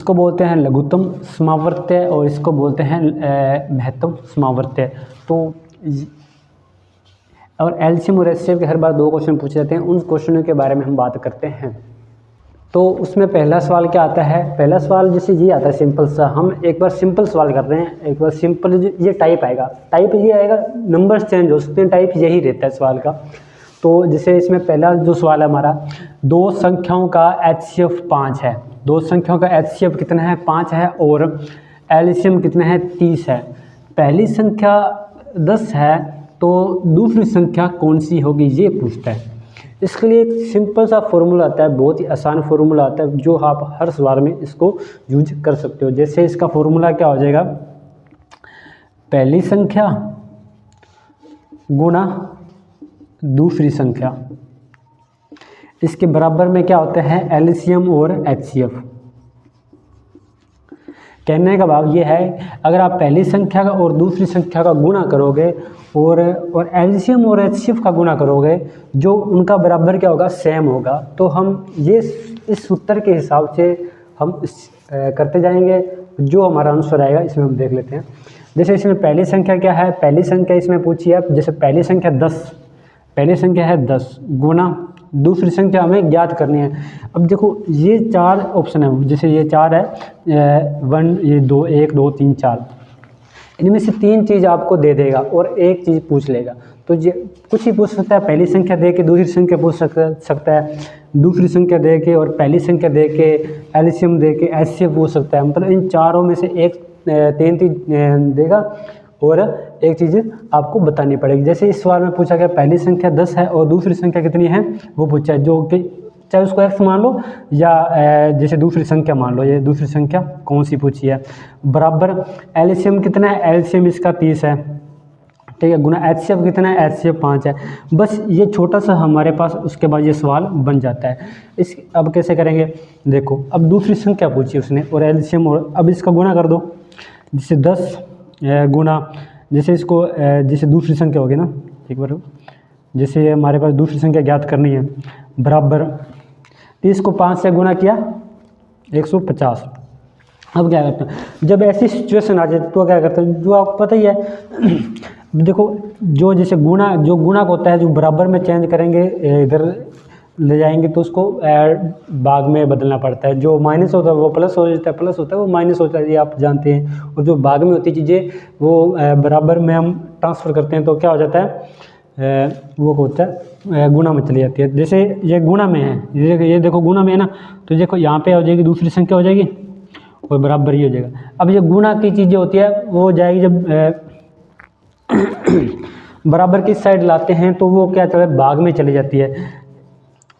इसको बोलते हैं लघुत्तम समावर्त्य और इसको बोलते हैं महत्तम समावर्त्य। तो और एलसीएम और एचसीएफ के हर बार 2 क्वेश्चन पूछे जाते हैं, उन क्वेश्चनों के बारे में हम बात करते हैं। तो उसमें पहला सवाल क्या आता है, पहला सवाल जैसे ये आता है सिंपल सा। हम एक बार सिंपल सवाल कर रहे हैं, एक बार सिंपल ये टाइप आएगा, टाइप ये आएगा, नंबर्स चेंज हो सकते हैं, टाइप यही रहता है सवाल का। तो जैसे इसमें पहला जो सवाल है हमारा, 2 संख्याओं का एचसीएफ 5 है, 2 संख्याओं का एचसीएफ कितना है 5 है और एलसीएम कितना है 30 है। पहली संख्या 10 है तो दूसरी संख्या कौन सी होगी ये पूछता है। इसके लिए एक सिंपल सा फॉर्मूला आता है, बहुत ही आसान फॉर्मूला आता है जो आप हर सवाल में इसको यूज कर सकते हो। जैसे इसका फॉर्मूला क्या हो जाएगा, पहली संख्या गुणा दूसरी संख्या, इसके बराबर में क्या होता है एलसीएम और एचसीएफ। कहने का भाव ये है, अगर आप पहली संख्या का और दूसरी संख्या का गुणा करोगे और एलसीएम और एचसीएफ का गुणा करोगे, जो उनका बराबर क्या होगा सेम होगा। तो हम ये इस सूत्र के हिसाब से हम करते जाएंगे, जो हमारा आंसर आएगा इसमें हम देख लेते हैं। जैसे इसमें पहली संख्या क्या है, पहली संख्या इसमें पूछी है, जैसे पहली संख्या 10, पहली संख्या है 10 गुणा दूसरी संख्या हमें ज्ञात करनी है। अब देखो ये 4 ऑप्शन है, जैसे ये 4 है 1 ये 2 1 2 3 4, इनमें से 3 चीज़ आपको दे देगा और एक चीज़ पूछ लेगा। तो ये कुछ ही पूछ सकता है, पहली संख्या दे के दूसरी संख्या पूछ सकता है, दूसरी संख्या दे के और पहली संख्या दे के एलसीएम दे के एचसीएफ पूछ सकता है। मतलब इन चारों में से एक 3 चीज़ देगा और एक चीज़ आपको बतानी पड़ेगी। जैसे इस सवाल में पूछा गया पहली संख्या 10 है और दूसरी संख्या कितनी है वो पूछा है, जो कि चाहे उसको x मान लो या जैसे दूसरी संख्या मान लो, ये दूसरी संख्या कौन सी पूछी है। बराबर एलसीएम कितना है, एलसीएम इसका 30 है, ठीक है, गुना एचसीएफ कितना है, एचसीएफ 5 है। बस ये छोटा सा हमारे पास, उसके बाद ये सवाल बन जाता है। इस अब कैसे करेंगे, देखो अब दूसरी संख्या पूछी उसने और एलसीएम, और अब इसका गुणा कर दो, जैसे 10 गुना जैसे इसको जैसे दूसरी संख्या होगी ना, एक बार जैसे हमारे पास दूसरी संख्या ज्ञात करनी है, बराबर 30 को 5 से गुना किया 150। अब क्या करते हैं, जब ऐसी सिचुएशन आ जाए तो क्या करते हैं, जो आपको पता ही है देखो जो जैसे गुणा, जो गुणा होता है जो बराबर में चेंज करेंगे इधर ले जाएंगे तो उसको भाग में बदलना पड़ता है। जो माइनस होता है वो प्लस हो जाता है, प्लस होता है वो माइनस होता है, ये आप जानते हैं। और जो भाग में होती चीज़ें वो बराबर में हम ट्रांसफ़र करते हैं तो क्या हो जाता है, वो होता है गुणा में चली जाती है। जैसे ये गुणा में है, ये देखो गुणा में है ना, तो देखो यहाँ पे हो जाएगी दूसरी संख्या हो जाएगी और बराबर ही हो जाएगा। अब ये गुणा की चीज़ें होती है वो हो जाएगी जब बराबर की साइड लाते हैं तो वो क्या चले भाग में चली जाती है।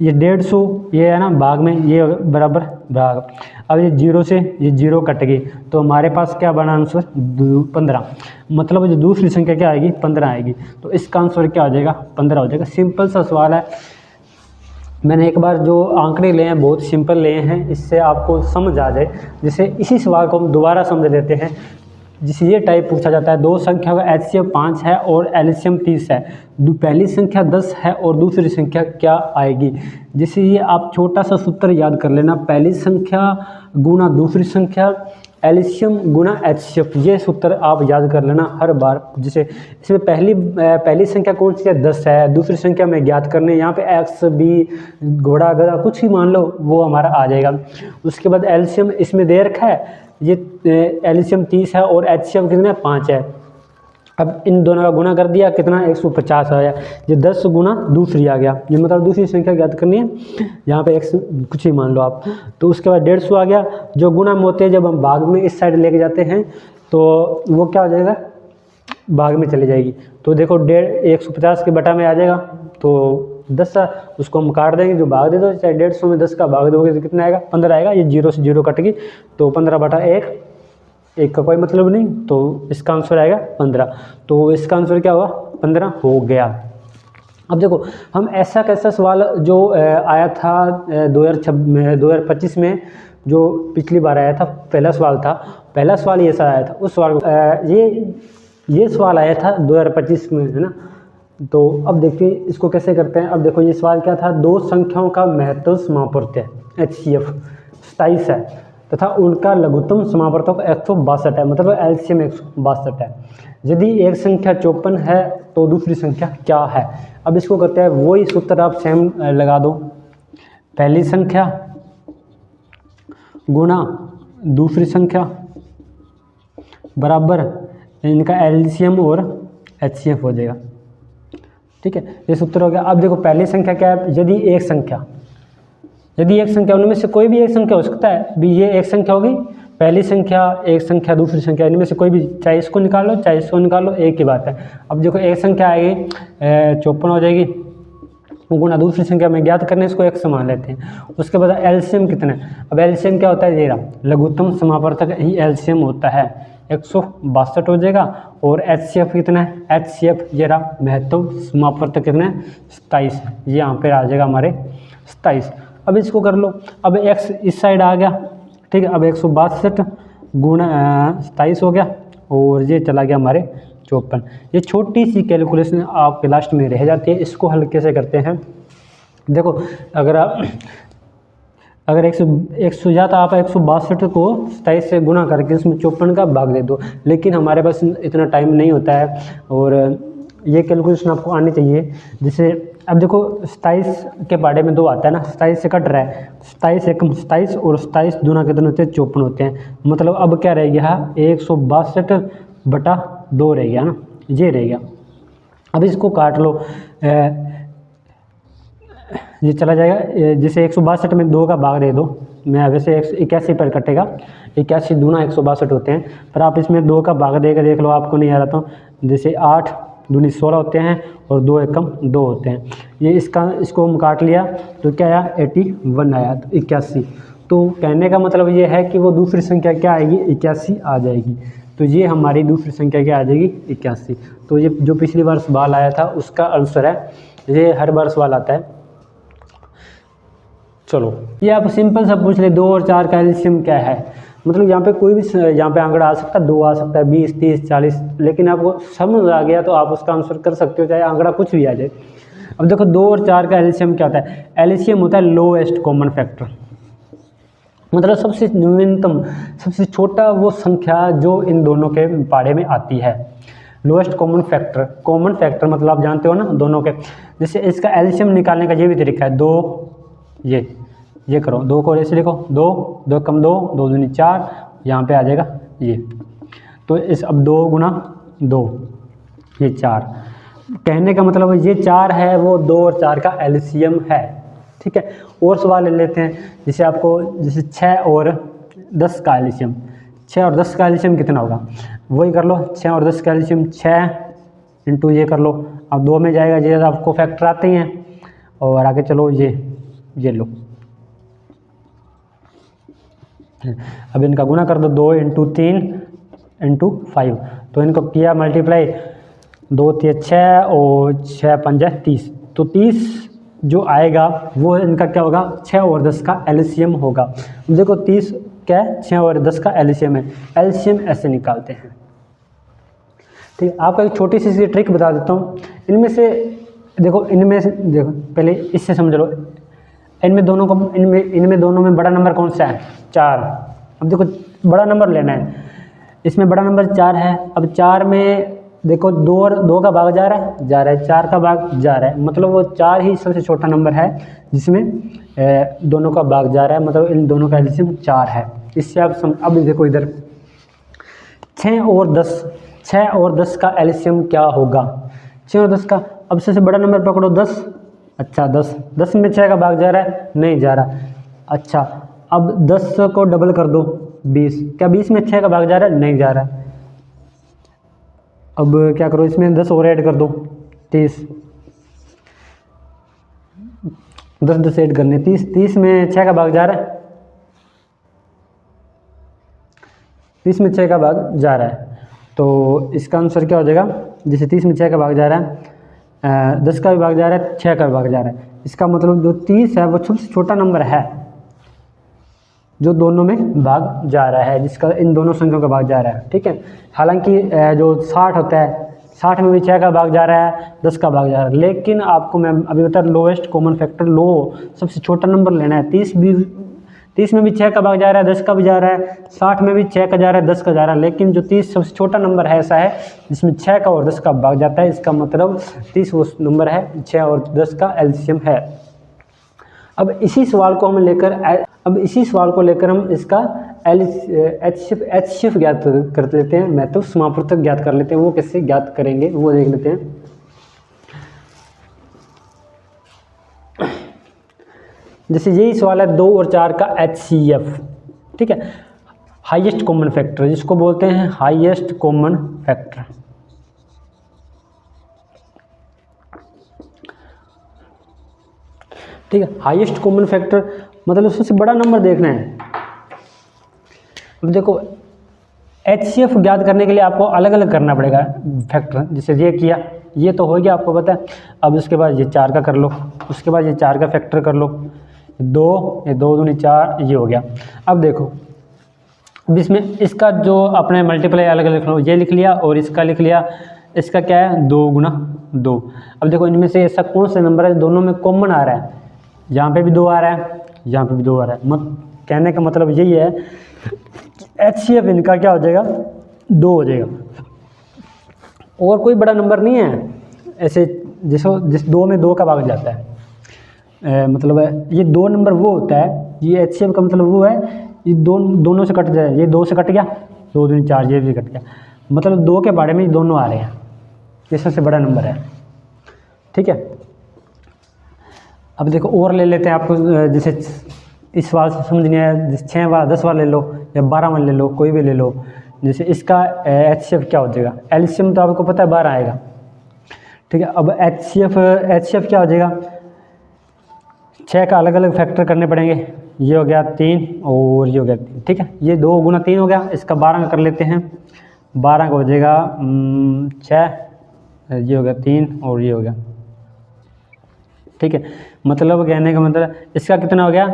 ये 150 ये है ना भाग में, ये बराबर भाग। अब ये 0 से ये 0 कट गई तो हमारे पास क्या बना आंसर 15, मतलब जो दूसरी संख्या क्या आएगी 15 आएगी। तो इसका आंसर क्या हो जाएगा 15 हो जाएगा। सिंपल सा सवाल है, मैंने एक बार जो आंकड़े लिए हैं बहुत सिंपल लिए हैं, इससे आपको समझ आ जाए। जैसे इसी सवाल को हम दोबारा समझ लेते हैं, जिसे ये टाइप पूछा जाता है, 2 संख्या का एचसीएफ 5 है और एलसीएम 30 है, पहली संख्या 10 है और दूसरी संख्या क्या आएगी। जिसे ये आप छोटा सा सूत्र याद कर लेना, पहली संख्या गुना दूसरी संख्या एलसीएम गुना एचसीएफ, ये सूत्र आप याद कर लेना हर बार। जैसे इसमें पहली संख्या कौन सी है 10 है, दूसरी संख्या में ज्ञात करने, यहाँ पे एक्स बी घोड़ा गधा कुछ ही मान लो वो हमारा आ जाएगा। उसके बाद एलसीएम इसमें दे रखा है, ये एलसीएम 30 है और एचसीएफ कितना 5 है। अब इन दोनों का गुणा कर दिया कितना 150 आया, ये 10 गुना दूसरी आ गया, ये मतलब दूसरी संख्या ज्ञात करनी है, यहाँ पे x कुछ ही मान लो आप। तो उसके बाद 150 आ गया, जो गुणा में होते हैं जब हम भाग में इस साइड लेके जाते हैं तो वो क्या हो जाएगा भाग में चली जाएगी। तो देखो 150 के बटा में आ जाएगा तो 10 उसको हम काट देंगे, जो भाग दे दो, चाहे 150 में 10 का भाग दोगे तो कितना आएगा 15 आएगा। ये 0 से 0 कट गई तो 15 बटा 1 का कोई मतलब नहीं, तो इसका आंसर आएगा 15। तो इसका आंसर क्या हुआ 15 हो गया। अब देखो हम ऐसा कैसा सवाल जो आया था 2025 में, जो पिछली बार आया था, पहला सवाल ये सा आया था, उस सवाल ये सवाल आया था 2025 में, है ना। तो अब देखिए इसको कैसे करते हैं। अब देखो ये सवाल क्या था, 2 संख्याओं का महत्तम समावर्त्य एचसीएफ 27 है, तथा उनका लघुत्तम समावर्तक 162 है, मतलब एलसीएम 162 है। यदि एक संख्या 54 है तो दूसरी संख्या क्या है। अब इसको करते हैं, वही सूत्र आप सेम लगा दो, पहली संख्या गुना दूसरी संख्या बराबर इनका एलसीएम और एचसीएफ हो जाएगा। ठीक है, ये सूत्र हो गया। अब देखो पहली संख्या क्या है, यदि एक संख्या उनमें से कोई भी एक संख्या हो सकता है, भी ये एक संख्या होगी, पहली संख्या एक संख्या दूसरी संख्या, इनमें से कोई भी, चाहे इसको निकालो चाहे इसको निकालो, एक ही बात है। अब देखो एक संख्या आएगी 54 हो जाएगी, गुना दूसरी संख्या में ज्ञात करने इसको एक समान लेते हैं। उसके बाद एलसीएम कितना है, अब एलसीएम क्या होता है, ये रहा लघुत्तम समावर्तक ही एलसीएम होता है, 162 हो जाएगा। और एचसीएफ कितना है, एचसीएफ ये रहा महत्तम समावर्तक कितना है, 27, ये यहाँ पे आ जाएगा हमारे 27। अब इसको कर लो, अब x इस साइड आ गया, ठीक है। अब 162 गुणा 27 हो गया, और ये चला गया हमारे 54। ये छोटी सी कैलकुलेशन आपके लास्ट में रह जाती है, इसको हल कैसे करते हैं। देखो अगर 100 या तो आप 162 को 27 से गुना करके उसमें 54 का भाग दे दो, लेकिन हमारे पास इतना टाइम नहीं होता है, और ये कैलकुलेशन आपको आनी चाहिए। जैसे अब देखो 27 के बारे में 2 आता है ना, 27 से कट रहा है, 27 एकम 27 और 27 दूना कितने होते हैं, 54 होते हैं। मतलब अब क्या रह गया, 162/2 रह गया ना, ये रह गया। अब इसको काट लो, ये चला जाएगा, जैसे 162 में 2 का भाग दे दो, मैं वैसे 81 पर कटेगा, 81 दूना 162 होते हैं, पर आप इसमें 2 का भाग देकर देख लो, आपको नहीं आ रहा तो जैसे 8 दूनी 16 होते हैं, और 2 एकम 2 होते हैं। ये इसको हम काट लिया तो क्या आया, 81 आया, तो 81। तो कहने का मतलब ये है कि वो दूसरी संख्या क्या आएगी, 81 आ जाएगी। तो ये हमारी दूसरी संख्या क्या आ जाएगी, 81। तो ये जो पिछली बार सवाल आया था उसका आंसर है, ये हर बार सवाल आता है। चलो ये आप सिंपल सा पूछ ले, 2 और 4 का एलसीएम क्या है। मतलब यहाँ पे कोई भी यहाँ पे आंकड़ा आ सकता है, 2 आ सकता है, 20, 30, 40, लेकिन आपको समझ आ गया तो आप उसका आंसर कर सकते हो, चाहे आंकड़ा कुछ भी आ जाए। अब देखो 2 और 4 का एलसीएम क्या होता है, एलसीएम होता है लोएस्ट कॉमन फैक्टर, मतलब सबसे न्यूनतम, सबसे छोटा वो संख्या जो इन दोनों के पाड़े में आती है। लोएस्ट कॉमन फैक्टर मतलब आप जानते हो ना, दोनों के। जैसे इसका एलसीएम निकालने का ये भी तरीका है, 2 ये करो, 2 को ऐसे लिखो, 2 कम 2, 2 दूनी 4, यहाँ पे आ जाएगा ये। तो इस अब 2 गुना 2 ये 4, कहने का मतलब ये 4 है, वो 2 और 4 का एलसीएम है। ठीक है, और सवाल ले लेते हैं, जैसे आपको जैसे 6 और 10 का एलसीएम, 6 और 10 का एलसीएम कितना होगा, वही कर लो, 6 और 10 का एलसीएम 6 इंटू ये कर लो, अब 2 में जाएगा, ये आपको फैक्टर आते ही हैं। और आगे चलो, ये लो, अब इनका गुना कर दो, 2 इंटू 3 इंटू 5, तो इनको किया मल्टीप्लाई, 2 3 6 और 6 5 30, तो 30 जो आएगा वो इनका क्या होगा, 6 और 10 का एलसीएम होगा। देखो 30 क्या है, 6 और 10 का एलसीएम है, एलसीएम ऐसे निकालते हैं। ठीक है, आपको एक छोटी सी ट्रिक बता देता हूँ। इनमें से देखो पहले इससे समझ लो, इनमें दोनों में बड़ा नंबर कौन सा है, 4। अब देखो बड़ा नंबर लेना है, इसमें बड़ा नंबर 4 है। अब 4 में देखो 2 और 2 का भाग जा रहा है, 4 का भाग जा रहा है, मतलब वो 4 ही सबसे छोटा नंबर है जिसमें दोनों का भाग जा रहा है, मतलब इन दोनों का एलसीएम 4 है। इससे आप अब देखो इधर 6 और 10 का एलसीएम क्या होगा, 6 और 10 का। अब सबसे बड़ा नंबर पकड़ो 10, अच्छा 10 में 6 का भाग जा रहा है, नहीं जा रहा। अच्छा अब 10 को डबल कर दो, 20, क्या 20 में 6 का भाग जा रहा है, नहीं जा रहा। अब क्या करो, इसमें 10 और ऐड कर दो, 30, 10 ऐड करने, 30 में 6 का भाग जा रहा है, 30 में 6 का भाग जा रहा है, तो इसका आंसर क्या हो जाएगा, जैसे 30 में 6 का भाग जा रहा है, 10 का भी भाग जा रहा है, 6 का भी भाग जा रहा है। इसका मतलब जो 30 है वो सबसे छोटा नंबर है जो दोनों में भाग जा रहा है, जिसका इन दोनों संख्याओं का भाग जा रहा है। ठीक है, हालांकि जो 60 होता है, 60 में भी 6 का भाग जा रहा है, 10 का भाग जा रहा है, लेकिन आपको मैं अभी बता, लोएस्ट कॉमन फैक्टर लो, सबसे छोटा नंबर लेना है। 30 भी 30 में भी 6 का भाग जा रहा है, 10 का भी जा रहा है, 60 में भी 6 का जा रहा है, 10 का जा रहा है, लेकिन जो 30 सबसे छोटा नंबर है ऐसा है जिसमें 6 का और 10 का भाग जाता है। इसका मतलब 30 वो नंबर है 6 और 10 का एलसीएम है। अब इसी सवाल को लेकर हम इसका एचसीएफ ज्ञात कर लेते हैं, महत्व समापवर्तक ज्ञात कर लेते हैं। वो कैसे ज्ञात करेंगे वो देख लेते हैं। जैसे यही सवाल है 2 और 4 का एचसीएफ, ठीक है, हाईएस्ट कॉमन फैक्टर, जिसको बोलते हैं हाईएस्ट कॉमन फैक्टर। ठीक है, हाईएस्ट कॉमन फैक्टर मतलब सबसे बड़ा नंबर देखना है। अब देखो एचसीएफ ज्ञात करने के लिए आपको अलग अलग करना पड़ेगा फैक्टर। जैसे ये किया, ये तो हो गया आपको पता है। अब उसके बाद ये 4 का कर लो, उसके बाद ये 4 का फैक्टर कर लो, 2, ये 2 दूनी 4, ये हो गया। अब देखो अब इसमें इसका जो अपने मल्टीप्लाई अलग अलग लिख लो, ये लिख लिया और इसका लिख लिया। इसका क्या है 2 गुना 2। अब देखो इनमें से ऐसा कौन सा नंबर है दोनों में कॉमन आ रहा है, यहाँ पे भी 2 आ रहा है, यहाँ पे भी 2 आ रहा है। कहने का मतलब यही है एचसीएफ इनका क्या हो जाएगा 2 हो जाएगा। और कोई बड़ा नंबर नहीं है ऐसे जिस 2 में 2 का भाग जाता है। मतलब ये 2 नंबर वो होता है, ये एचसीएफ का मतलब वो है ये दोनों से कट जाए, ये 2 से कट गया, 2 दूनी 4, ये भी कट गया, मतलब 2 के बारे में ये दोनों आ रहे हैं। ये सबसे बड़ा नंबर है, ठीक है। अब देखो और ले लेते हैं आपको, जैसे इस सवाल से समझ नहीं आया, जैसे 6 वाला 10 वाला ले लो या 12 वाला ले लो, कोई भी ले लो। जैसे इसका एचसीएफ क्या हो जाएगा, एलसीएम तो आपको पता है 12 आएगा, ठीक है। अब एचसीएफ क्या हो जाएगा, 6 का अलग अलग फैक्टर करने पड़ेंगे। ये हो गया 3 और ये हो गया 3, ठीक है। ये 2 गुना 3 हो गया, इसका 12 का कर लेते हैं, 12 का हो जाएगा 6, ये हो गया 3 और ये हो गया, ठीक है। मतलब कहने का मतलब इसका कितना हो गया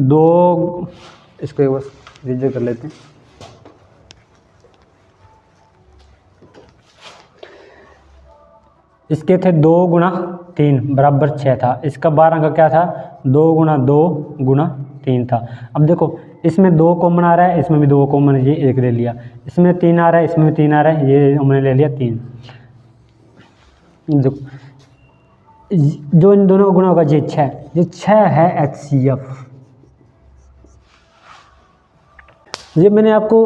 2, इसको एक बार रिजेक्ट कर लेते हैं। इसके थे 2 गुना 3 बराबर 6 था, इसका 12 का क्या था 2 गुना 2 गुना 3 था। अब देखो इसमें 2 कॉमन आ रहा है, इसमें भी 2 कॉमन, ये 1 ले लिया, इसमें 3 आ रहा है, इसमें भी 3 आ रहा है, ये हमने ले लिया 3। देखो जो इन दोनों का गुना होगा ये 6, ये 6 है एचसीएफ। ये मैंने आपको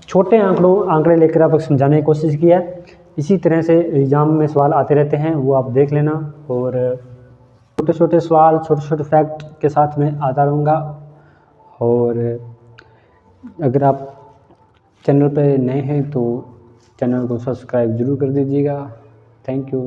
छोटे आंकड़े लेकर आपको समझाने की कोशिश की है। इसी तरह से एग्ज़ाम में सवाल आते रहते हैं, वो आप देख लेना। और छोटे छोटे सवाल, छोटे छोटे फैक्ट के साथ में आता रहूँगा। और अगर आप चैनल पे नए हैं तो चैनल को सब्सक्राइब ज़रूर कर दीजिएगा। Thank you.